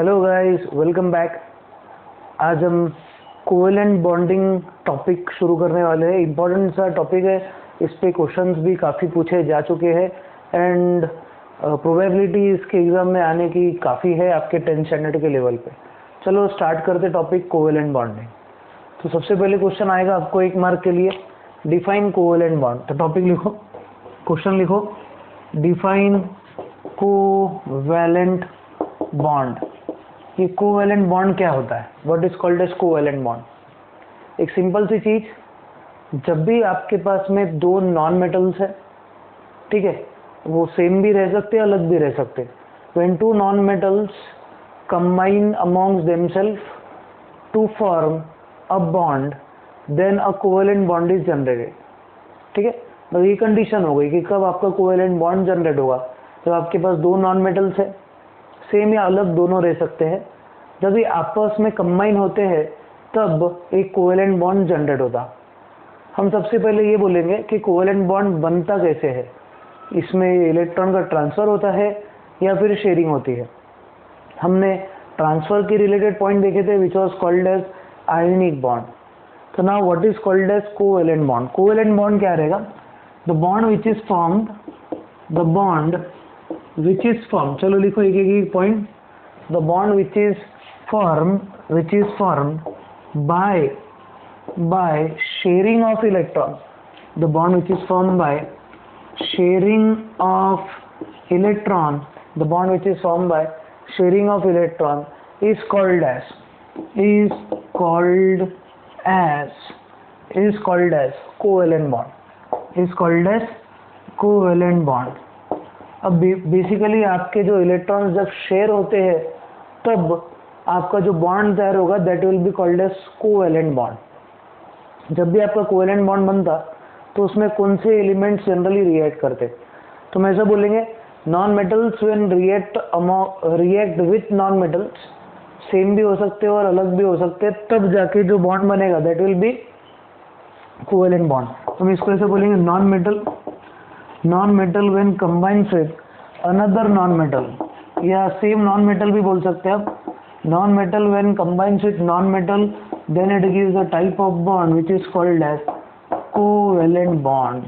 Hello guys, welcome back. आज हम covalent bonding topic शुरू करने वाले हैं। इम्पोर्टेंट सा टॉपिक है, इस पे क्वेश्चंस भी काफ़ी पूछे जा चुके हैं एंड प्रोबेबिलिटी इसके एग्ज़ाम में आने की काफ़ी है आपके 10th स्टैंडर्ड के लेवल पे। चलो स्टार्ट करते टॉपिक कोवेलेंट बॉन्डिंग। तो सबसे पहले क्वेश्चन आएगा आपको 1 मार्क के लिए, डिफाइन कोवेलेंट बॉन्ड। तो टॉपिक लिखो, क्वेश्चन लिखो, डिफाइन कोवेलेंट बॉन्ड। ये कोवेलेंट बॉन्ड क्या होता है? What is called as covalent bond? एक सिंपल सी चीज, जब भी आपके पास में दो नॉन मेटल्स है, ठीक है, वो सेम भी रह सकते हैं, अलग भी रह सकते हैं। When two non metals combine amongst themselves to form a bond, then a covalent bond is generated. ठीक है, तो ये कंडीशन हो गई कि कब आपका कोवेलेंट बॉन्ड जनरेट होगा। जब आपके पास दो नॉन मेटल्स है, सेम या अलग दोनों रह सकते हैं, जब ये आपस में कंबाइन होते हैं तब एक कोवेलेंट बॉन्ड जनरेट होता। हम सबसे पहले ये बोलेंगे कि कोवेलेंट बॉन्ड बनता कैसे है। इसमें इलेक्ट्रॉन का ट्रांसफर होता है या फिर शेयरिंग होती है। हमने ट्रांसफर के रिलेटेड पॉइंट देखे थे, which was called as ionic bond. तो now what is called as covalent bond? Covalent bond क्या रहेगा? The bond which is formed, the bond which is formed, चलो लिखो एक एक point. The bond which is formed by sharing of electron, the bond which is formed by sharing of electron, the bond which is formed by sharing of electron is called as covalent bond। अब basically आपके जो electrons जब share होते हैं तब आपका जो bond तैयार होगा, that will be called as covalent bond. जब भी आपका कोवेलेंट बॉन्ड बनता तो उसमें कौन से एलिमेंट्स जनरली रिएक्ट करते? तो हम ऐसा बोलेंगे, non metals when react with non metals, same भी हो सकते हैं और अलग भी हो सकते हैं, तब जाके जो बॉन्ड बनेगा that will be covalent bond. तो हम इसको ऐसे बोलेंगे, non metal when combines with another non metal, या सेम नॉन मेटल भी बोल सकते हैं आप। Non metal when combines with non metal, then it gives a type of bond which is called as covalent bond.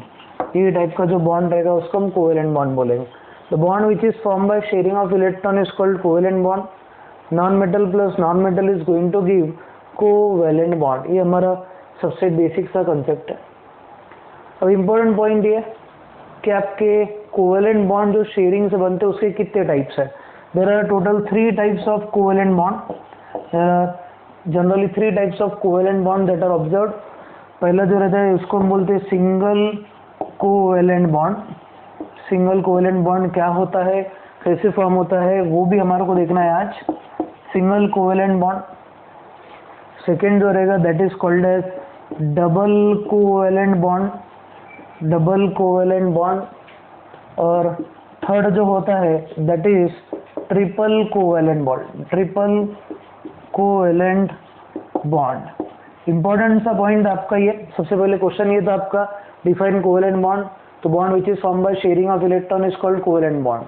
ये type का जो bond रहेगा उसको हम कोवेलेंट बॉन्ड बोलेंगे। The bond which is form by sharing of electron is called covalent bond. Non metal plus non metal is going to give covalent bond. ये हमारा सबसे बेसिक सा कंसेप्ट है। अब इम्पोर्टेंट पॉइंट ये कि आपके कोवेलेंट बॉन्ड जो शेयरिंग से बनते हैं उसके कितने टाइप्स है? There are total 3 types of covalent bond. Generally 3 types of covalent bond that are observed. पहला जो रहता है उसको हम बोलते हैं single covalent bond. Single covalent bond क्या होता है, कैसे फॉर्म होता है, वो भी हमारे को देखना है आज। Single covalent bond. सेकेंड जो रहेगा that is called as double covalent bond, double covalent bond. और थर्ड जो होता है that is triple covalent bond, triple covalent bond. Important सा पॉइंट आपका ये, सबसे पहले क्वेश्चन ये था आपका, डिफाइन कोवेलेंट बॉन्ड। तो bond which is form by sharing of electron is called covalent bond.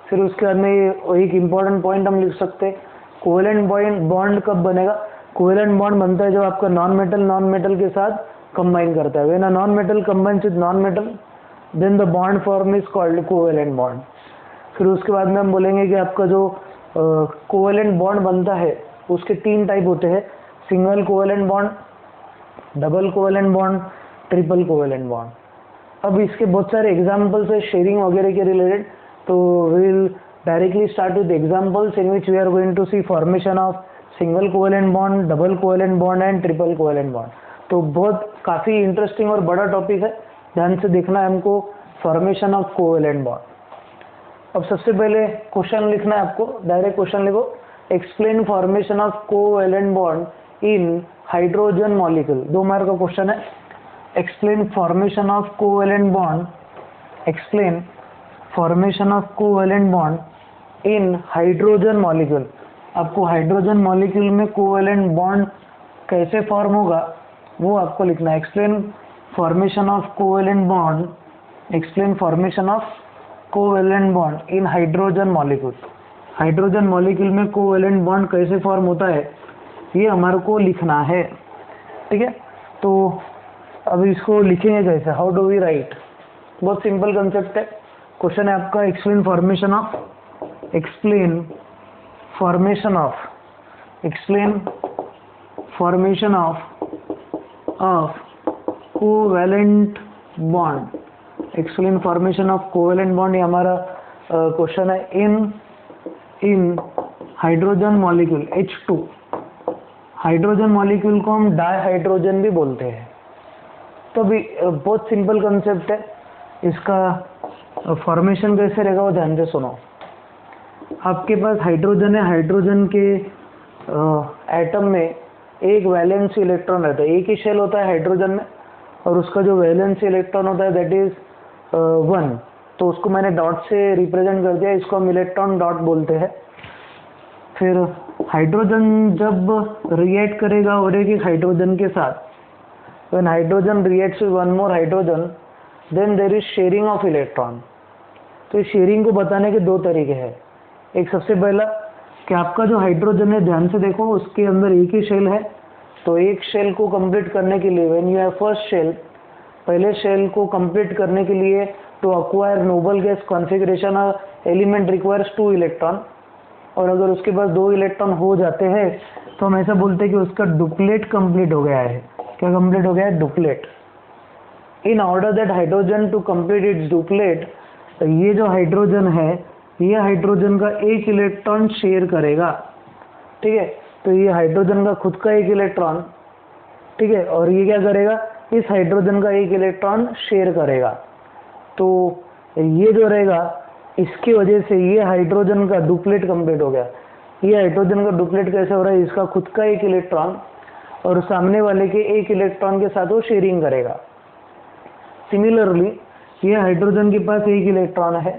फिर उसके बाद में एक इंपॉर्टेंट पॉइंट हम लिख सकते हैं, कोवेलेंट बॉन्ड कब बनेगा? कोवेलेंट बॉन्ड बनता है जब आपका नॉन मेटल के साथ कंबाइन करता है। When a non metal combines with non metal, then the bond form is called covalent bond. फिर उसके बाद में हम बोलेंगे कि आपका जो कोवेलेंट बॉन्ड बनता है उसके 3 टाइप होते हैं, single covalent bond, double covalent bond, triple covalent bond. अब इसके बहुत सारे एग्जाम्पल्स है शेयरिंग वगैरह के रिलेटेड, तो we will directly start with examples in which we are going to see formation of single covalent bond, double covalent bond and triple covalent bond. तो बहुत काफ़ी इंटरेस्टिंग और बड़ा टॉपिक है, ध्यान से देखना है हमको, फॉर्मेशन ऑफ कोवेलेंट बॉन्ड। अब सबसे पहले क्वेश्चन लिखना है आपको, डायरेक्ट क्वेश्चन लिखो, explain formation of covalent bond in hydrogen molecule. 2 mark का क्वेश्चन है। Explain formation of covalent bond, explain formation of covalent bond in hydrogen molecule. आपको हाइड्रोजन मॉलिक्यूल में कोवेलेंट बॉन्ड कैसे फॉर्म होगा वो आपको लिखना है। Explain formation of covalent bond, explain formation of covalent bond in hydrogen molecule. Hydrogen molecule में covalent bond कैसे फॉर्म होता है ये हमारे को लिखना है, ठीक है। तो अब इसको लिखेंगे कैसे, हाउ डू वी राइट। बहुत सिंपल कंसेप्ट है। क्वेश्चन है आपका explain formation of covalent bond. Explain formation of covalent bond ये हमारा क्वेश्चन है। In hydrogen molecule H2, hydrogen molecule को हम डाइहाइड्रोजन भी बोलते हैं। तो अभी बहुत सिंपल कंसेप्ट है, इसका फॉर्मेशन कैसे रहेगा वो ध्यान से सुनो। आपके पास हाइड्रोजन है, हाइड्रोजन के एटम में एक वैलेंस इलेक्ट्रॉन रहता है, एक ही शेल होता है हाइड्रोजन में, और उसका जो वैलेंस इलेक्ट्रॉन होता है दैट इज 1। तो उसको मैंने डॉट से रिप्रेजेंट कर दिया, इसको हम इलेक्ट्रॉन डॉट बोलते हैं। फिर हाइड्रोजन जब रिएक्ट करेगा और एक हाइड्रोजन के साथ, when hydrogen reacts with one more hydrogen then there is sharing of electron। तो इस शेयरिंग को बताने के दो तरीके हैं। एक सबसे पहला कि आपका जो हाइड्रोजन है, ध्यान से देखो, उसके अंदर एक ही शेल है, तो एक शेल को कंप्लीट करने के लिए when you have first shell, पहले शेल को कंप्लीट करने के लिए to acquire noble gas configuration element requires 2 electron. और अगर उसके पास 2 इलेक्ट्रॉन हो जाते हैं तो हम ऐसा बोलते हैं कि उसका डुप्लेट कंप्लीट हो गया है। क्या कंप्लीट हो गया है? Duplet. In order that hydrogen to complete its duplet, ये जो हाइड्रोजन है ये हाइड्रोजन का एक इलेक्ट्रॉन शेयर करेगा, ठीक है। तो ये हाइड्रोजन का खुद का एक इलेक्ट्रॉन, ठीक है, और ये क्या करेगा, इस हाइड्रोजन का एक इलेक्ट्रॉन शेयर करेगा। तो ये जो रहेगा, इसकी वजह से ये हाइड्रोजन का डुप्लेट कंप्लीट हो गया। ये हाइड्रोजन का डुप्लेट कैसे हो रहा है, इसका खुद का एक इलेक्ट्रॉन और सामने वाले के एक इलेक्ट्रॉन के साथ वो शेयरिंग करेगा। सिमिलरली ये हाइड्रोजन के पास एक इलेक्ट्रॉन है।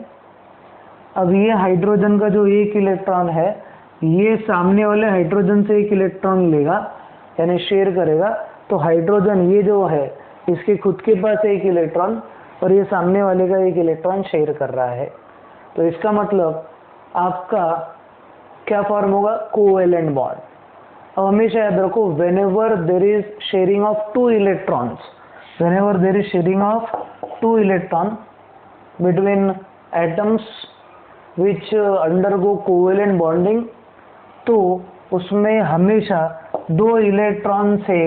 अब ये हाइड्रोजन का जो एक इलेक्ट्रॉन है ये सामने वाले हाइड्रोजन से एक इलेक्ट्रॉन लेगा, यानी शेयर करेगा। तो हाइड्रोजन ये जो है इसके खुद के पास एक इलेक्ट्रॉन और ये सामने वाले का एक इलेक्ट्रॉन शेयर कर रहा है। तो इसका मतलब आपका क्या फॉर्म होगा, कोवेलेंट बॉन्ड। अब हमेशा याद रखो, whenever there is sharing of 2 electrons, whenever there is sharing of 2 electron between atoms which undergo covalent bonding, तो उसमें हमेशा 2 इलेक्ट्रॉन से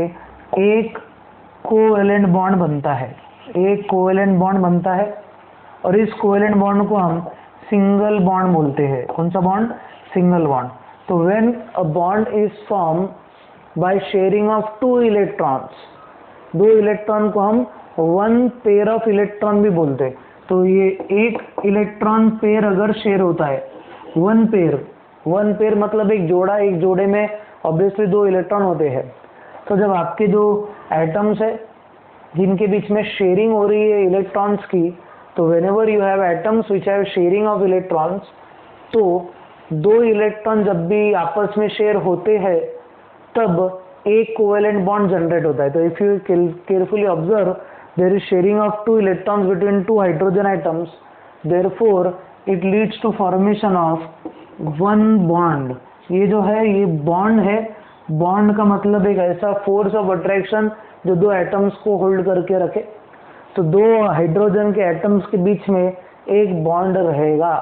एक कोवेलेंट बॉन्ड बनता है, एक कोवेलेंट बॉन्ड बनता है। और इस कोवेलेंट बॉन्ड को हम सिंगल बॉन्ड बोलते हैं। कौन सा बॉन्ड? Single bond. तो when a bond is formed by sharing of 2 electrons, 2 electron को हम 1 पेयर ऑफ इलेक्ट्रॉन भी बोलते हैं। तो ये एक इलेक्ट्रॉन पेयर अगर शेयर होता है, 1 पेयर मतलब एक जोड़ा, एक जोड़े में ऑब्वियसली 2 इलेक्ट्रॉन होते हैं। तो जब आपके जो एटम्स है जिनके बीच में शेयरिंग हो रही है इलेक्ट्रॉन्स की, तो whenever you have atoms which have sharing of electrons, तो 2 इलेक्ट्रॉन जब भी आपस में शेयर होते हैं तब एक कोवेलेंट बॉन्ड जनरेट होता है। तो if you carefully observe, there is sharing of 2 electrons between 2 hydrogen atoms, therefore it leads to formation of 1 bond. ये जो है ये बॉन्ड है। बॉन्ड का मतलब एक ऐसा फोर्स ऑफ अट्रैक्शन जो 2 एटम्स को होल्ड करके रखे। तो 2 हाइड्रोजन के एटम्स के बीच में एक बॉन्ड रहेगा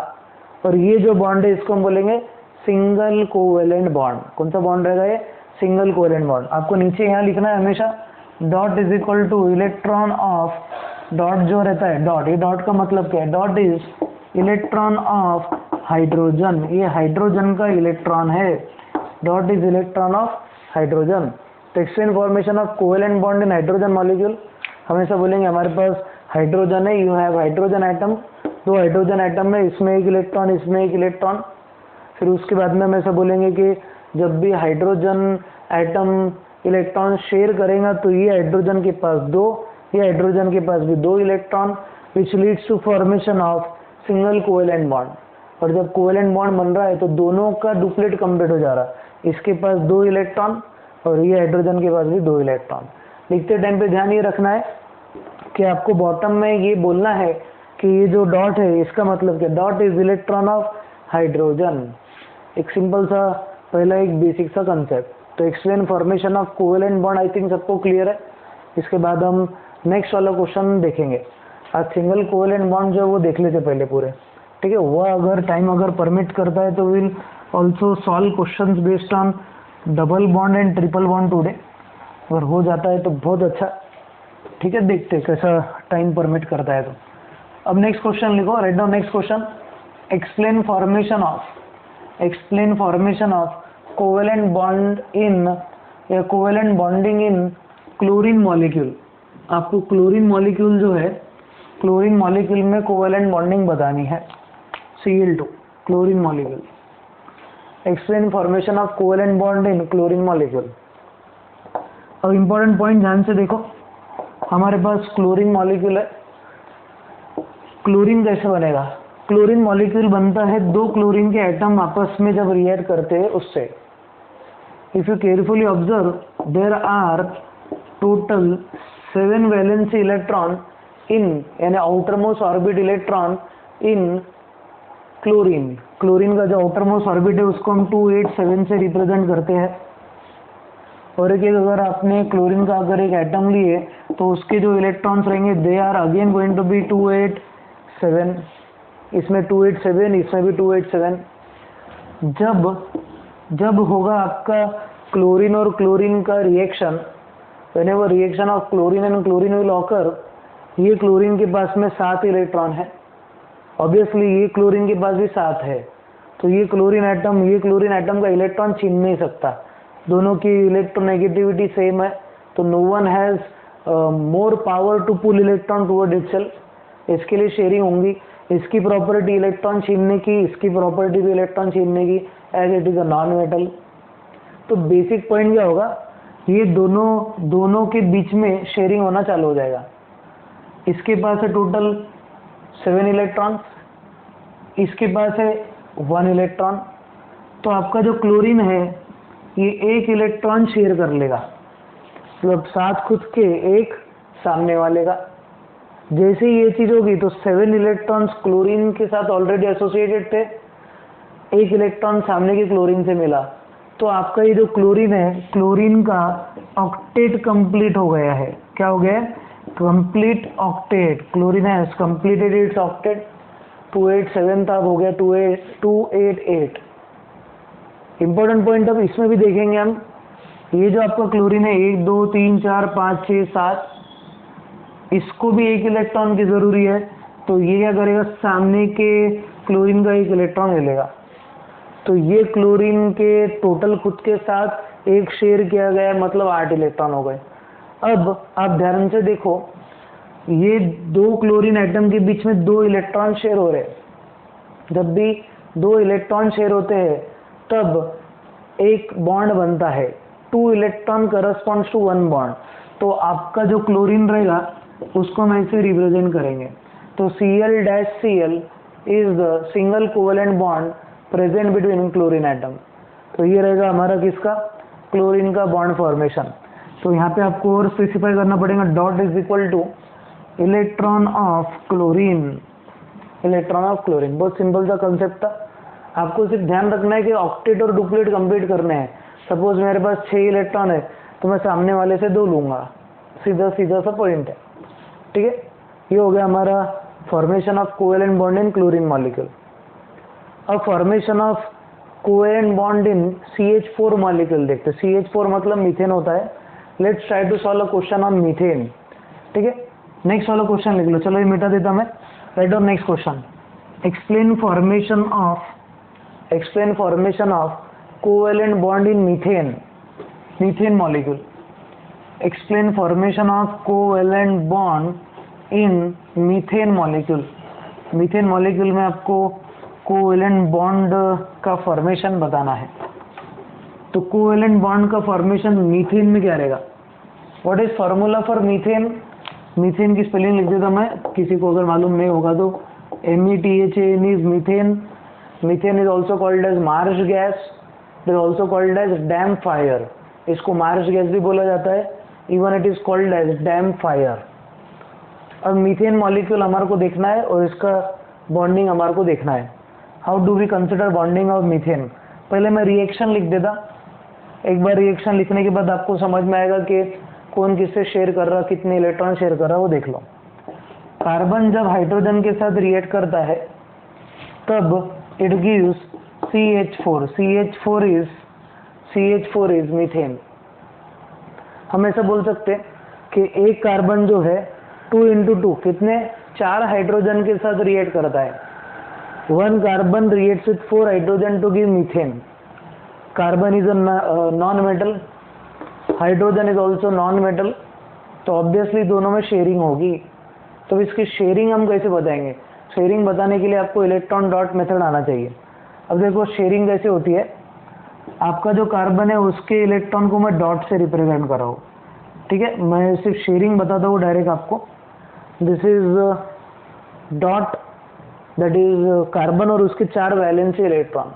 और ये जो बॉन्ड है इसको हम बोलेंगे सिंगल कोवेलेंट बॉन्ड। कौन सा बॉन्ड रहेगा ये? Single covalent bond. आपको नीचे यहाँ लिखना है हमेशा dot is equal to electron of, dot जो रहता है डॉट, ये डॉट का मतलब क्या है? Dot is electron of hydrogen. ये हाइड्रोजन का इलेक्ट्रॉन है, dot is electron of hydrogen. तो explain formation of covalent bond in hydrogen molecule, हमेशा बोलेंगे हमारे पास हाइड्रोजन है, you have hydrogen atom, 2 hydrogen atom में इसमें एक इलेक्ट्रॉन, इसमें एक इलेक्ट्रॉन। फिर उसके बाद में हम ऐसा बोलेंगे कि जब भी हाइड्रोजन एटम इलेक्ट्रॉन शेयर करेगा तो ये हाइड्रोजन के पास 2, ये हाइड्रोजन के पास भी 2 electron, which leads to formation of single covalent bond. और जब कोवेलेंट बॉन्ड बन रहा है तो दोनों का डुप्लेट कंप्लीट हो जा रहा है। इसके पास 2 इलेक्ट्रॉन और ये हाइड्रोजन के पास भी 2 इलेक्ट्रॉन। लिखते टाइम पे ध्यान ये रखना है कि आपको बॉटम में ये बोलना है कि ये जो डॉट है इसका मतलब क्या? Dot is electron of hydrogen. एक सिंपल सा पहला एक बेसिक सा कंसेप्ट। तो explain formation of covalent bond, I think सबको क्लियर है। इसके बाद हम नेक्स्ट वाला क्वेश्चन देखेंगे। आज सिंगल कोवेलेंट बॉन्ड जो है वो देख लेते पहले पूरे, ठीक है। वह अगर टाइम अगर परमिट करता है तो will also solve questions based on double bond and triple bond today. अगर हो जाता है तो बहुत अच्छा, ठीक है। देखते हैं कैसा टाइम परमिट करता है। तो अब नेक्स्ट क्वेश्चन लिखो, write down next question. Explain formation of covalent bond in या covalent bonding in chlorine molecule. आपको क्लोरीन मॉलिक्यूल जो है, क्लोरीन मॉलिक्यूल में कोवेलेंट बॉन्डिंग बतानी है, Cl2 chlorine molecule. Explain formation of covalent bond in chlorine molecule. अब important point ध्यान से देखो, हमारे पास क्लोरीन मॉलिक्यूल है। क्लोरीन कैसे बनेगा? क्लोरीन मॉलिक्यूल बनता है दो क्लोरीन के एटम आपस में जब रिएक्ट करते हैं उससे। If you carefully observe, there are total 7 valency electron in, यानी outermost orbit electron in chlorine. Chlorine का जो आउटर मोस्ट ऑर्बिट है उसको हम 287 से रिप्रेजेंट करते हैं। और एक अगर आपने क्लोरीन का अगर एक एटम लिए तो उसके जो इलेक्ट्रॉन्स रहेंगे they are again going to be 287। इसमें 287, इसमें भी 287। जब होगा आपका क्लोरीन और क्लोरीन का reaction, whenever reaction of chlorine and chlorine will occur, ये क्लोरीन के पास में 7 इलेक्ट्रॉन है, ऑब्वियसली ये क्लोरीन के पास भी 7 है। तो ये क्लोरीन एटम का इलेक्ट्रॉन छीन नहीं सकता, दोनों की इलेक्ट्रोनेगेटिविटी सेम है। तो no one has more power to pull electron toward itself. इसके लिए शेयरिंग होंगी। इसकी प्रॉपर्टी इलेक्ट्रॉन छीनने की, इसकी प्रॉपर्टी भी इलेक्ट्रॉन छीनने की, as it is a non metal. तो बेसिक पॉइंट क्या होगा, ये दोनों के बीच में शेयरिंग होना चालू हो जाएगा। इसके पास है टोटल 7 इलेक्ट्रॉन, इसके पास है 1 इलेक्ट्रॉन। तो आपका जो क्लोरीन है ये 1 इलेक्ट्रॉन शेयर कर लेगा, मतलब 7 खुद के 1 सामने वाले का। जैसे ही ये चीज होगी तो 7 इलेक्ट्रॉन्स क्लोरीन के साथ ऑलरेडी एसोसिएटेड थे, 1 इलेक्ट्रॉन सामने के क्लोरीन से मिला। तो आपका ये जो क्लोरीन है, क्लोरीन का ऑक्टेट कंप्लीट हो गया है। क्या हो गया? Complete octet. Chlorine has completed it's octet. 287 था, हो गया 288। इंपॉर्टेंट पॉइंट अब इसमें भी देखेंगे हम, ये जो आपका क्लोरीन है 1 2 3 4 5 6 7, इसको भी 1 इलेक्ट्रॉन की जरूरी है। तो ये क्या करेगा, सामने के क्लोरीन का 1 इलेक्ट्रॉन ले लेगा। तो ये क्लोरीन के टोटल खुद के साथ 1 शेयर किया गया, मतलब 8 इलेक्ट्रॉन हो गए। अब आप ध्यान से देखो, ये 2 क्लोरीन एटम के बीच में 2 इलेक्ट्रॉन शेयर हो रहे हैं। जब भी 2 इलेक्ट्रॉन शेयर होते हैं तब एक बॉन्ड बनता है। 2 इलेक्ट्रॉन करस्पॉन्ड्स टू 1 बॉन्ड। तो आपका जो क्लोरीन रहेगा उसको हम ऐसे रिप्रेजेंट करेंगे। तो Cl-Cl is the single covalent bond present between chlorine atom. तो ये रहेगा हमारा किसका, क्लोरीन का बॉन्ड फॉर्मेशन। तो यहाँ पे आपको और स्पेसिफाई करना पड़ेगा, dot is equal to electron of chlorine. Electron of chlorine बहुत सिंपल सा कंसेप्ट था। आपको सिर्फ ध्यान रखना है कि ऑक्टेट और डुप्लेट कंप्लीट करने हैं। सपोज मेरे पास 6 इलेक्ट्रॉन है तो मैं सामने वाले से 2 लूंगा, सीधा सा पॉइंट है, ठीक है। ये हो गया हमारा formation of covalent bond in chlorine molecule. अब formation of covalent bond in CH4 molecule देखते हैं। CH4 मतलब मीथेन होता है। Let's try to solve a question on methane, ठीक है। नेक्स्ट वाला क्वेश्चन लिख लो, चलो ये मिटा देता मैं। Right down next question. Explain formation of covalent bond in methane molecule. Explain formation of covalent bond in methane molecule. Methane molecule में आपको कोवेलेंट बॉन्ड का फॉर्मेशन बताना है। तो कोवेलेंट बॉन्ड का फॉर्मेशन मीथेन में क्या रहेगा? What is formula for methane? Methane की स्पेलिंग लिख देता मैं, किसी को अगर मालूम नहीं होगा तो। METHAN is methane. Methane is also called as marsh gas, it is also called as damp fire. इसको मार्श गैस भी बोला जाता है, even it is called as damp fire. अब मीथेन मॉलिक्यूल हमारे को देखना है और इसका बॉन्डिंग हमारे को देखना है। How do we consider bonding of methane? पहले मैं रिएक्शन लिख देता। एक बार रिएक्शन लिखने के बाद आपको समझ में आएगा कि कौन किससे शेयर कर रहा, कितने इलेक्ट्रॉन शेयर कर रहा, वो देख लो। कार्बन जब हाइड्रोजन के साथ रिएक्ट करता है तब it gives CH4। CH4 is methane. हम ऐसा बोल सकते हैं कि एक कार्बन जो है 2 into 2 कितने 4 हाइड्रोजन के साथ रिएक्ट करता है। 1 carbon reacts with 4 hydrogen to give methane. Carbon is a non metal, hydrogen is also non metal, तो ऑब्वियसली दोनों में शेयरिंग होगी। तो इसकी शेयरिंग हम कैसे बताएंगे? शेयरिंग बताने के लिए आपको इलेक्ट्रॉन डॉट मेथड आना चाहिए। अब देखो शेयरिंग कैसे होती है। आपका जो कार्बन है उसके इलेक्ट्रॉन को मैं डॉट से रिप्रेजेंट कर रहा हूँ, ठीक है। मैं सिर्फ शेयरिंग बताता हूँ डायरेक्ट आपको। This is dot, that is carbon और उसके 4 वैलेंसी इलेक्ट्रॉन।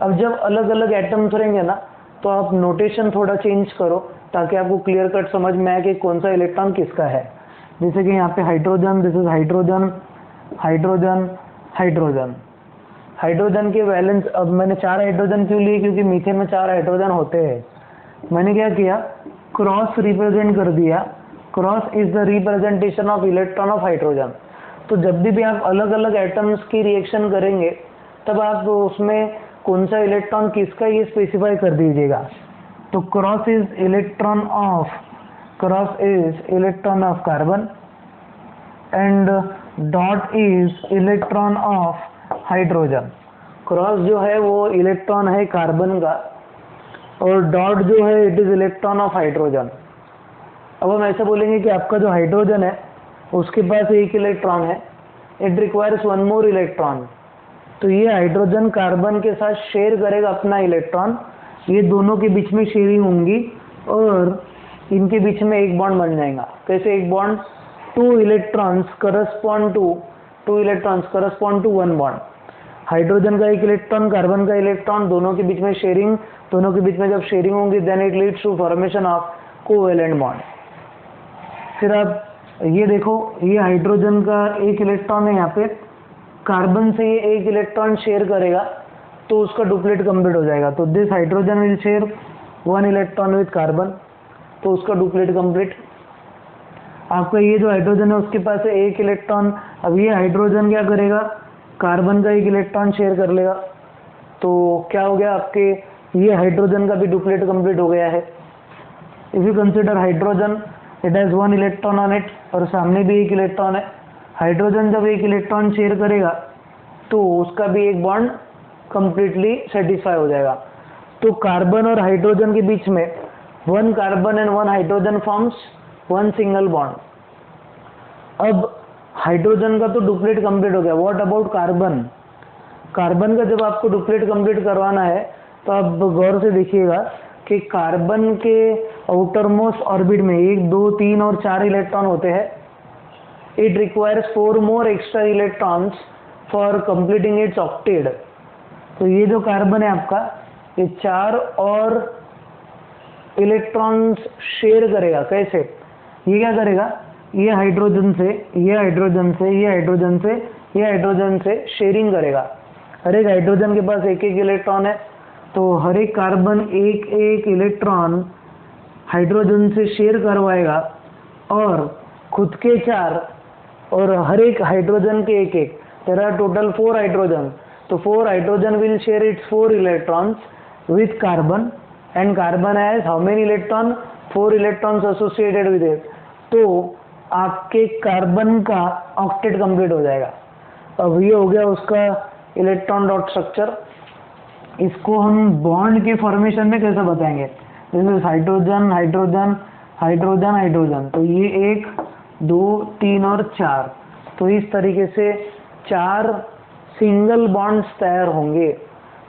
अब जब अलग अलग एटम्स रहेंगे ना, तो आप नोटेशन थोड़ा चेंज करो ताकि आपको क्लियर कट समझ में आए कि कौन सा इलेक्ट्रॉन किसका है। जैसे कि यहाँ पे hydrogen, this is hydrogen, hydrogen, hydrogen. Hydrogen के वैलेंस, अब मैंने 4 हाइड्रोजन क्यों लिए? क्योंकि मीथेन में 4 हाइड्रोजन होते हैं। मैंने क्या किया, क्रॉस रिप्रेजेंट कर दिया। Cross is the representation of electron of hydrogen. तो जब भी आप अलग अलग एटम्स की रिएक्शन करेंगे तब आप उसमें कौन सा इलेक्ट्रॉन किसका ये स्पेसिफाई कर दीजिएगा। तो cross is electron of carbon and dot is electron of hydrogen. Cross जो है वो इलेक्ट्रॉन है कार्बन का और डॉट जो है it is electron of hydrogen. अब हम ऐसे बोलेंगे कि आपका जो हाइड्रोजन है उसके पास एक इलेक्ट्रॉन है, इट रिक्वायर्स 1 more इलेक्ट्रॉन। तो ये हाइड्रोजन कार्बन के साथ शेयर करेगा अपना इलेक्ट्रॉन, ये दोनों के बीच में शेयरिंग होंगी और इनके बीच में एक बॉन्ड बन जाएगा। कैसे एक bond? 2 electrons correspond to 1 bond. Hydrogen का एक इलेक्ट्रॉन, कार्बन का इलेक्ट्रॉन, दोनों के बीच में शेयरिंग, दोनों के बीच में जब शेयरिंग होंगी then it leads to formation of covalent bond. फिर आप ये देखो, ये हाइड्रोजन का एक इलेक्ट्रॉन है, यहाँ पे कार्बन से ये एक इलेक्ट्रॉन शेयर करेगा तो उसका डुप्लेट कंप्लीट हो जाएगा। तो this hydrogen will share 1 electron with carbon, तो उसका डुप्लेट कंप्लीट। आपका ये जो हाइड्रोजन है उसके पास है एक इलेक्ट्रॉन। अब ये हाइड्रोजन क्या करेगा, कार्बन का एक इलेक्ट्रॉन शेयर कर लेगा, तो क्या हो गया, आपके ये हाइड्रोजन का भी डुप्लेट कंप्लीट हो गया है। If you consider hydrogen, it has 1 electron on it और सामने भी एक इलेक्ट्रॉन है। हाइड्रोजन जब एक इलेक्ट्रॉन शेयर करेगा तो उसका भी एक बॉन्ड कंप्लीटली सेटिस्फाई हो जाएगा। तो कार्बन और हाइड्रोजन के बीच में 1 carbon and 1 hydrogen forms 1 single bond. अब हाइड्रोजन का तो डुप्लेट कंप्लीट हो गया, व्हाट अबाउट कार्बन? कार्बन का जब आपको डुप्लेट कंप्लीट करवाना है तो आप गौर से देखिएगा कि कार्बन के आउटर मोस्ट ऑर्बिट में 1, 2, 3 और 4 इलेक्ट्रॉन होते हैं। It requires 4 more extra electrons for completing it's octet. तो ये जो कार्बन है आपका, ये 4 और इलेक्ट्रॉन्स शेयर करेगा। कैसे? ये क्या करेगा, ये हाइड्रोजन से, ये हाइड्रोजन से, ये हाइड्रोजन से, ये हाइड्रोजन से शेयरिंग करेगा। हर एक हाइड्रोजन के पास एक एक इलेक्ट्रॉन है, तो हर एक कार्बन एक एक इलेक्ट्रॉन हाइड्रोजन से शेयर करवाएगा और खुद के 4 और हर एक हाइड्रोजन के एक एक। देयर आर टोटल 4 हाइड्रोजन, तो 4 hydrogen will share its 4 electrons with carbon and carbon has how many electron? 4 electrons associated with it. तो आपके कार्बन का ऑक्टेट कंप्लीट हो जाएगा। अब ये हो गया उसका इलेक्ट्रॉन डॉट स्ट्रक्चर। इसको हम बॉन्ड के फॉर्मेशन में कैसे बताएंगे? जैसे हाइड्रोजन हाइड्रोजन हाइड्रोजन हाइड्रोजन, तो ये 1, 2, 3 और 4, तो इस तरीके से 4 सिंगल बॉन्ड्स तैयार होंगे।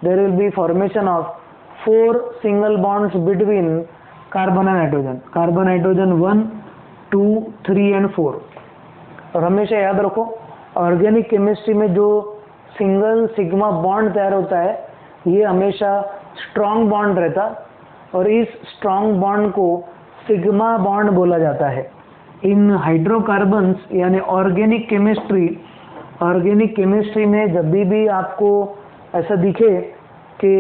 There will be formation of 4 single bonds between carbon and hydrogen. Carbon hydrogen 1, 2, 3 and 4। और हमेशा याद रखो, ऑर्गेनिक केमिस्ट्री में जो सिंगल सिग्मा बॉन्ड तैयार होता है ये हमेशा स्ट्रॉन्ग बॉन्ड रहता और इस स्ट्रॉन्ग बॉन्ड को सिग्मा बॉन्ड बोला जाता है। इन हाइड्रोकार्बन्स यानी ऑर्गेनिक केमिस्ट्री में जब भी आपको ऐसा दिखे कि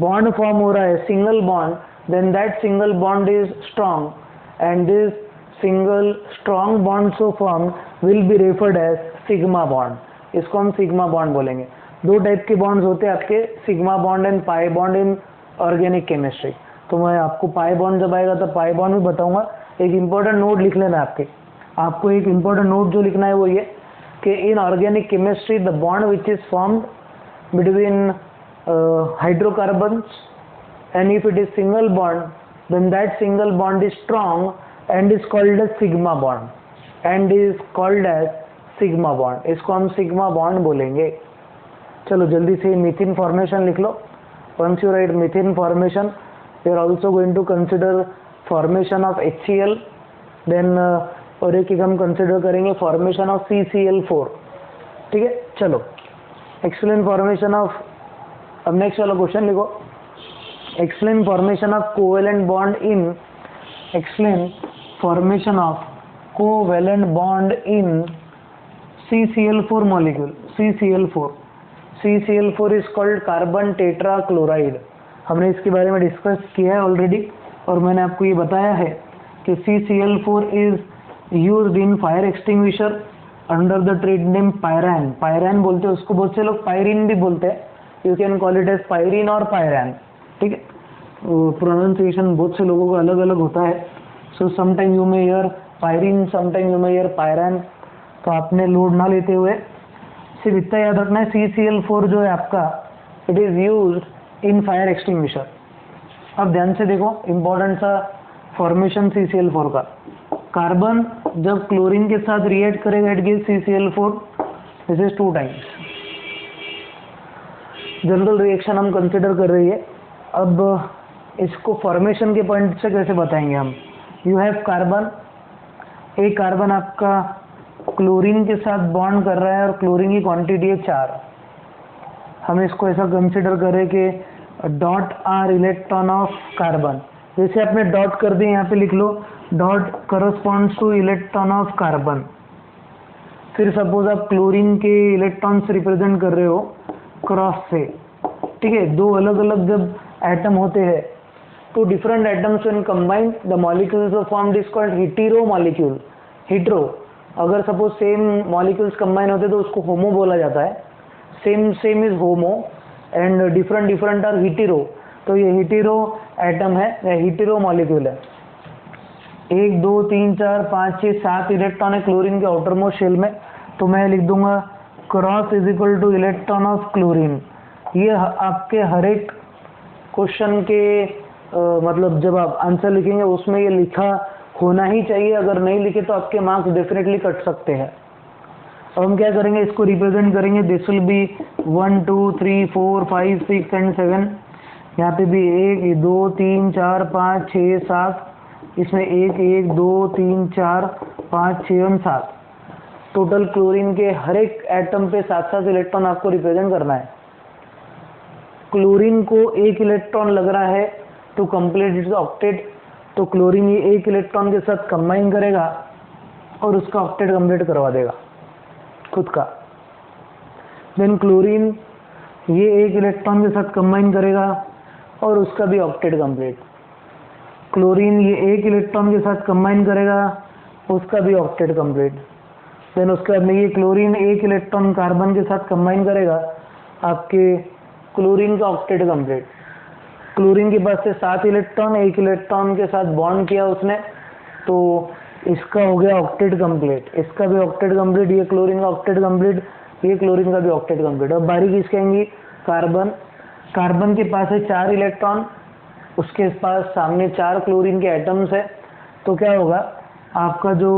बॉन्ड फॉर्म हो रहा है single bond, then that single bond is strong and this single strong bond so form will be referred as sigma bond. इसको हम सिग्मा बॉन्ड बोलेंगे। दो टाइप के बॉन्ड्स होते हैं आपके, sigma bond and pi bond in organic chemistry. तो मैं आपको पाई बॉन्ड जब आएगा तो पाई बॉन्ड भी बताऊंगा। एक इंपॉर्टेंट नोट लिख लेना आपको एक इंपॉर्टेंट नोट जो लिखना है वो ये कि in organic chemistry the bond which is formed between hydrocarbons, and if it is single bond, then that single bond is strong and is called as sigma bond, इसको हम सिग्मा बॉन्ड बोलेंगे। चलो जल्दी से मीथेन फॉर्मेशन लिख लो। Once you write methane formation, you are also going to consider formation of HCl, then और एक हम कंसिडर करेंगे फॉर्मेशन ऑफ CCl4। ठीक है, चलो एक्सप्लेन फॉर्मेशन ऑफ, अब नेक्स्ट वाला क्वेश्चन लिखो, explain formation of covalent bond in, explain formation of covalent bond in CCl4 molecule. CCl4 is called carbon tetra chloride. हमने इसके बारे में डिस्कस किया है ऑलरेडी और मैंने आपको ये बताया है कि CCl4 is used in fire extinguisher under the trade name Pyrene. Pyrene बोलते हैं उसको, बहुत से लोग पायरीन भी बोलते हैं। You can call it as pyrene और पायरैन। ठीक है, प्रोनाउंसिएशन बहुत से लोगों का अलग अलग होता है। So sometime you may hear Pyrene, sometime you may hear Pyrene. तो आपने लोड ना लेते हुए सिर्फ इतना याद रखना है CCl4 जो है आपका, it is used in fire extinguisher. अब ध्यान से देखो इंपॉर्टेंट सा फॉर्मेशन CCl4 का। कार्बन जब क्लोरीन के साथ रिएक्ट करेगा it gives CCl4, this is 2 times. General reaction हम कंसिडर कर रही है। अब इसको फॉर्मेशन के पॉइंट से कैसे बताएंगे हम। यू हैव कार्बन, एक कार्बन आपका क्लोरीन के साथ बॉन्ड कर रहा है और क्लोरीन की क्वांटिटी है 4। हम इसको ऐसा कंसिडर करें कि dot are electron of carbon, जैसे आपने डॉट कर दिए यहाँ पे लिख लो dot corresponds to electron of carbon. फिर सपोज आप क्लोरीन के इलेक्ट्रॉन्स रिप्रेजेंट कर रहे हो क्रॉस से। ठीक है, दो अलग अलग जब एटम होते हैं तो different atoms when combined the molecules are formed is called hetero molecule. Hetero, अगर सपोज सेम मॉलिक्यूल्स कंबाइन होते तो उसको होमो बोला जाता है। Same is homo and different are hetero. तो ये हेटेरो एटम है या हेटेरो मॉलिक्यूल है। 1 2 3 4 5 6 7 इलेक्ट्रॉन है क्लोरीन के आउटर मोस्ट शेल में। तो मैं लिख दूंगा cross is equal to electron of chlorine. ये आपके हर एक क्वेश्चन के मतलब जब आप आंसर लिखेंगे उसमें ये लिखा होना ही चाहिए। अगर नहीं लिखे तो आपके मार्क्स डेफिनेटली कट सकते हैं। अब हम क्या करेंगे, इसको रिप्रेजेंट करेंगे। This will be 1 2 3 4 5 6 and 7। यहाँ पे भी 1 2 3 4 5 6 7, इसमें 1 1 2 3 4 5 6 और 7। टोटल क्लोरीन के हर एक एटम पे 7 इलेक्ट्रॉन आपको रिप्रेजेंट करना है। क्लोरीन को 1 इलेक्ट्रॉन लग रहा है टू कंप्लीट इट्स ऑक्टेट। तो क्लोरीन ये 1 इलेक्ट्रॉन के साथ कंबाइन करेगा और उसका ऑक्टेट कंप्लीट करवा देगा खुद का। देन क्लोरीन ये 1 इलेक्ट्रॉन के साथ कंबाइन करेगा और उसका भी ऑक्टेट कंप्लीट। क्लोरीन ये 1 इलेक्ट्रॉन के साथ कंबाइन करेगा, उसका भी ऑक्टेट कंप्लीट। देन उसके बाद में ये क्लोरीन 1 इलेक्ट्रॉन कार्बन के साथ कंबाइन करेगा, आपके क्लोरीन का ऑक्टेट कंप्लीट। क्लोरीन के पास से 7 इलेक्ट्रॉन, 1 इलेक्ट्रॉन के साथ बॉन्ड किया उसने, तो इसका हो गया ऑक्टेट कंप्लीट, इसका भी ऑक्टेट कंप्लीट, ये क्लोरीन का ऑक्टेट कंप्लीट, ये क्लोरीन का भी ऑक्टेट कंप्लीट। अब बारी किसकी आएंगी, कार्बन। कार्बन के पास है 4 इलेक्ट्रॉन, उसके पास सामने 4 क्लोरीन के एटम्स है। तो क्या होगा, आपका जो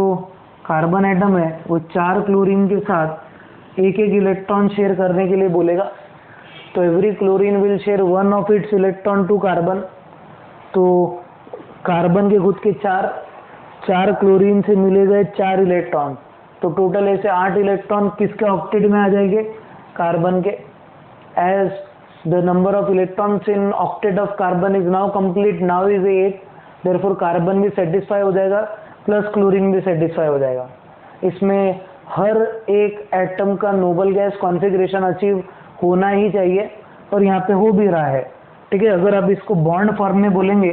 कार्बन एटम है वो 4 क्लोरीन के साथ 1 इलेक्ट्रॉन शेयर करने के लिए बोलेगा। तो every chlorine will share 1 of its electron to carbon. तो कार्बन के खुद के 4 क्लोरीन से मिले गए 4 इलेक्ट्रॉन, तो टोटल ऐसे 8 इलेक्ट्रॉन किसके ऑक्टेट में आ जाएंगे, कार्बन के। As the number of electrons in octet of carbon is now complete, now is 8, therefore carbon भी सेटिस्फाई हो जाएगा प्लस क्लोरीन भी सेटिस्फाई हो जाएगा। इसमें हर एक एटम का नोबल गैस कॉन्फ़िगरेशन अचीव होना ही चाहिए। और यहाँ पे हो भी रहा है, ठीक है। अगर आप इसको बॉन्ड फॉर्म में बोलेंगे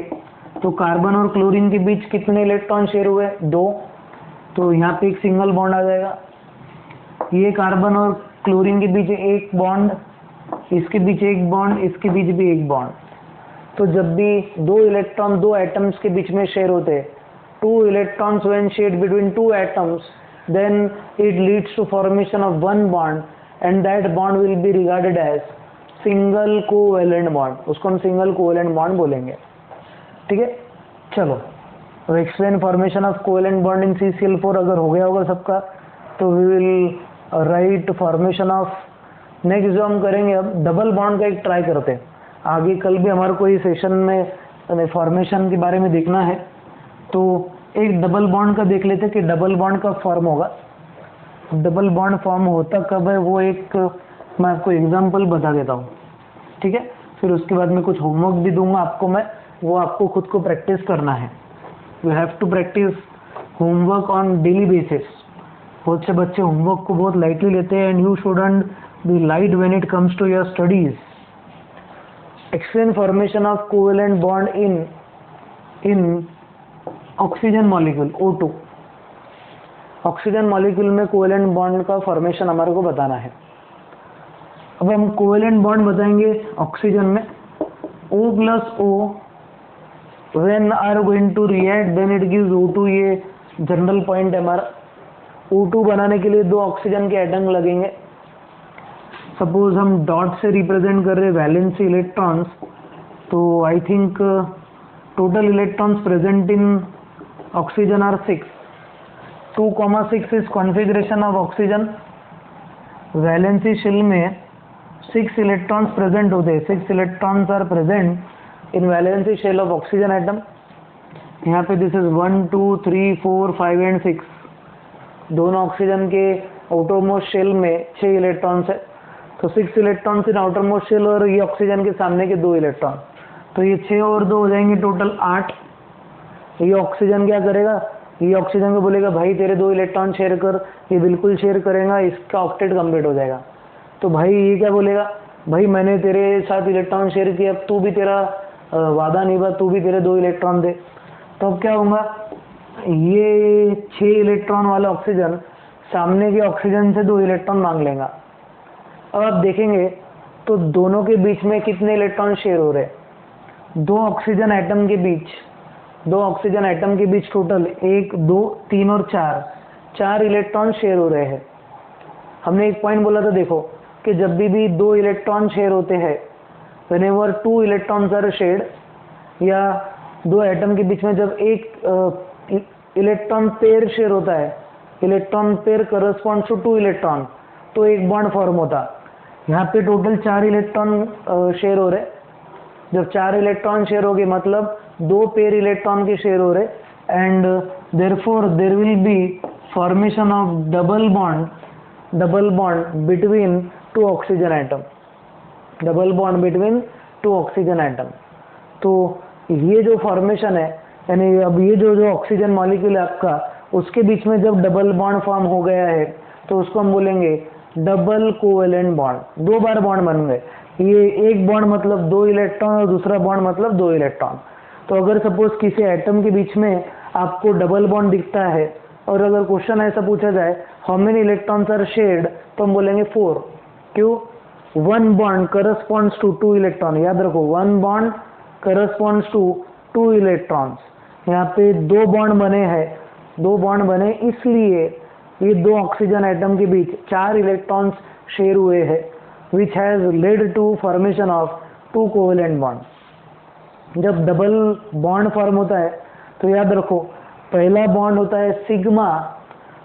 तो कार्बन और क्लोरीन के बीच कितने इलेक्ट्रॉन शेयर हुए? 2, तो यहाँ पे एक सिंगल बॉन्ड आ जाएगा। ये कार्बन और क्लोरीन के बीच एक बॉन्ड, इसके बीच एक बॉन्ड, इसके बीच भी एक बॉन्ड। तो जब भी दो इलेक्ट्रॉन दो एटम्स के बीच में शेयर होते हैं, 2 electrons when shared between 2 atoms, then it leads to formation of one bond and that bond will be regarded as single covalent bond। उसको हम single covalent bond बोलेंगे, ठीक है। चलो, तो explain formation of covalent bond in CCl4 अगर हो गया होगा सबका, तो we will write formation of, next जो हम करेंगे अब डबल बॉन्ड का एक ट्राई करते हैं। आगे कल भी हमारे को इस सेशन में फॉर्मेशन के बारे में देखना है, तो एक डबल बॉन्ड का देख लेते हैं कि डबल बॉन्ड कब फॉर्म होगा। डबल बॉन्ड फॉर्म होता कब है, वो एक मैं आपको एग्जांपल बता देता हूँ, ठीक है। फिर उसके बाद में कुछ होमवर्क भी दूंगा आपको मैं, वो आपको खुद को प्रैक्टिस करना है। You have to practice homework on daily basis. बहुत से बच्चे होमवर्क को बहुत लाइटली लेते हैं, and you shouldn't be light when it comes to your studies. Explain formation of covalent bond in oxygen molecule O2। Oxygen molecule में covalent bond का formation हमारे को बताना है। अब हम कोवेलेंट बॉन्ड बताएंगे ऑक्सीजन में, O plus O when are going to react then it gives O2। ये जनरल पॉइंट है हमारा। O2 बनाने के लिए 2 ऑक्सीजन के एटम लगेंगे। सपोज हम डॉट से रिप्रेजेंट कर रहे वैलेंसी इलेक्ट्रॉन्स, तो I think total electrons present in oxygen are 6। 2,6 is configuration of oxygen। Valency shell में 6 इलेक्ट्रॉन्स प्रेजेंट होते हैं। 6 electrons are present in valency shell of oxygen atom. यहाँ पे दिस इज 1 2 3 4 5 एंड 6। दोनों oxygen के outermost shell में 6 electrons है, तो 6 इलेक्ट्रॉन्स इन आउटरमोस्ट शेल और ये ऑक्सीजन के सामने के 2 इलेक्ट्रॉन, तो ये 6 और 2 हो जाएंगे टोटल 8। ये ऑक्सीजन क्या करेगा, ये ऑक्सीजन को बोलेगा भाई तेरे 2 इलेक्ट्रॉन शेयर कर, ये बिल्कुल शेयर करेगा, इसका ऑक्टेट कंप्लीट हो जाएगा। तो भाई ये क्या बोलेगा, भाई मैंने तेरे साथ इलेक्ट्रॉन शेयर किया, अब तू भी तेरा वादा निभा, तू भी तेरे 2 इलेक्ट्रॉन दे। तो अब क्या होगा, ये 6 इलेक्ट्रॉन वाला ऑक्सीजन सामने के ऑक्सीजन से 2 इलेक्ट्रॉन मांग लेगा। अब आप देखेंगे तो दोनों के बीच में कितने इलेक्ट्रॉन शेयर हो रहे हैं? 2 ऑक्सीजन एटम के बीच, 2 ऑक्सीजन एटम के बीच टोटल 1 2 3 और 4 इलेक्ट्रॉन शेयर हो रहे हैं। हमने एक पॉइंट बोला था, देखो कि जब भी 2 इलेक्ट्रॉन शेयर होते हैं, व्हेनेवर 2 इलेक्ट्रॉन्स आर शेयर्ड, या 2 एटम के बीच में जब एक इलेक्ट्रॉन पेयर शेयर होता है, electron pair corresponds to 2 electron, तो एक बॉन्ड फॉर्म होता। यहाँ पे टोटल 4 इलेक्ट्रॉन शेयर हो रहे। जब 4 इलेक्ट्रॉन शेयर हो गए मतलब 2 पेयर इलेक्ट्रॉन के शेयर हो रहे, and therefore there will be formation of double bond between 2 oxygen atom, double bond between 2 oxygen atom. तो ये जो फॉर्मेशन है, यानी अब ये जो ऑक्सीजन मॉलिक्यूल है आपका, उसके बीच में जब डबल बॉन्ड फॉर्म हो गया है, तो उसको हम बोलेंगे डबल कोवेलेंट बॉन्ड। 2 बार बॉन्ड बन गए। ये एक बॉन्ड मतलब 2 इलेक्ट्रॉन और दूसरा बॉन्ड मतलब 2 इलेक्ट्रॉन। तो अगर सपोज किसी एटम के बीच में आपको डबल बॉन्ड दिखता है, और अगर क्वेश्चन ऐसा पूछा जाए how many electrons are shared, तो हम बोलेंगे 4। क्यों? 1 बॉन्ड करस्पॉन्ड्स टू 2 इलेक्ट्रॉन। याद रखो, 1 बॉन्ड करस्पॉन्ड्स टू 2 इलेक्ट्रॉन्स। यहाँ पे 2 बॉन्ड बने हैं, 2 बॉन्ड बने इसलिए ये 2 ऑक्सीजन एटम के बीच 4 इलेक्ट्रॉन्स शेयर हुए हैं, which has led to formation of 2 covalent bond। जब डबल बॉन्ड फॉर्म होता है तो याद रखो, पहला बॉन्ड होता है सिग्मा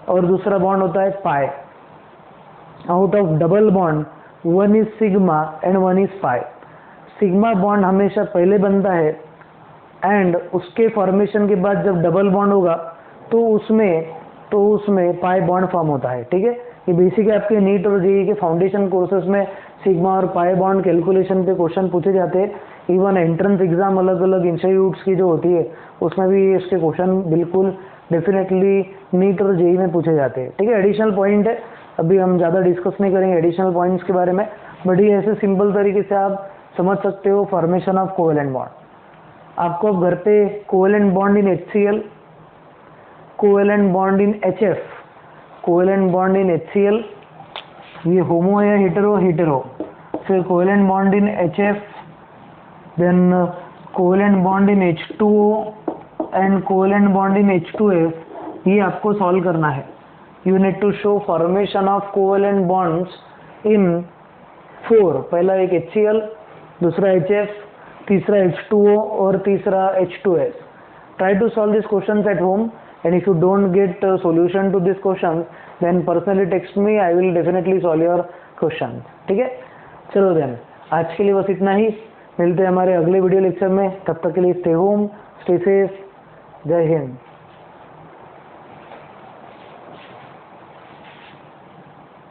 और दूसरा बॉन्ड होता है pi. Out of double bond 1 is sigma and 1 is pi. Sigma bond हमेशा पहले बनता है, एंड उसके फॉर्मेशन के बाद जब डबल बॉन्ड होगा तो उसमें पाई बॉन्ड फॉर्म होता है। ठीक है, ये बेसिक है, आपके नीट और जेईई के फाउंडेशन कोर्सेज में सिग्मा और पाई बॉन्ड कैलकुलेशन पे क्वेश्चन पूछे जाते हैं। इवन एंट्रेंस एग्जाम अलग अलग इंस्टीट्यूट्स की जो होती है उसमें भी इसके क्वेश्चन बिल्कुल डेफिनेटली नीट और जेईई में पूछे जाते हैं। ठीक है, एडिशनल पॉइंट है, अभी हम ज़्यादा डिस्कस नहीं करेंगे एडिशनल पॉइंट्स के बारे में। बट ये ऐसे सिंपल तरीके से आप समझ सकते हो फॉर्मेशन ऑफ कोवेलेंट बॉन्ड। आपको अब घर पे covalent bond in HCl, covalent bond in HF, covalent bond in HCl, ये होमो है हेटेरो, हेटेरो, फिर covalent bond in HF, then covalent bond in H2O and covalent bond in H2F, ये आपको solve करना है। You need to show formation of covalent bonds in 4, पहला एक HCl, दूसरा HF, तीसरा H2O और तीसरा H2S। Try to solve these questions at home, and if you don't get a solution to this question, then personally text me, I will definitely solve your question। ठीक है, चलो then आज के लिए बस इतना ही। मिलते हैं हमारे अगले वीडियो लेक्चर में, तब तक के लिए स्टे होम, स्टे सेफ, जय हिंद।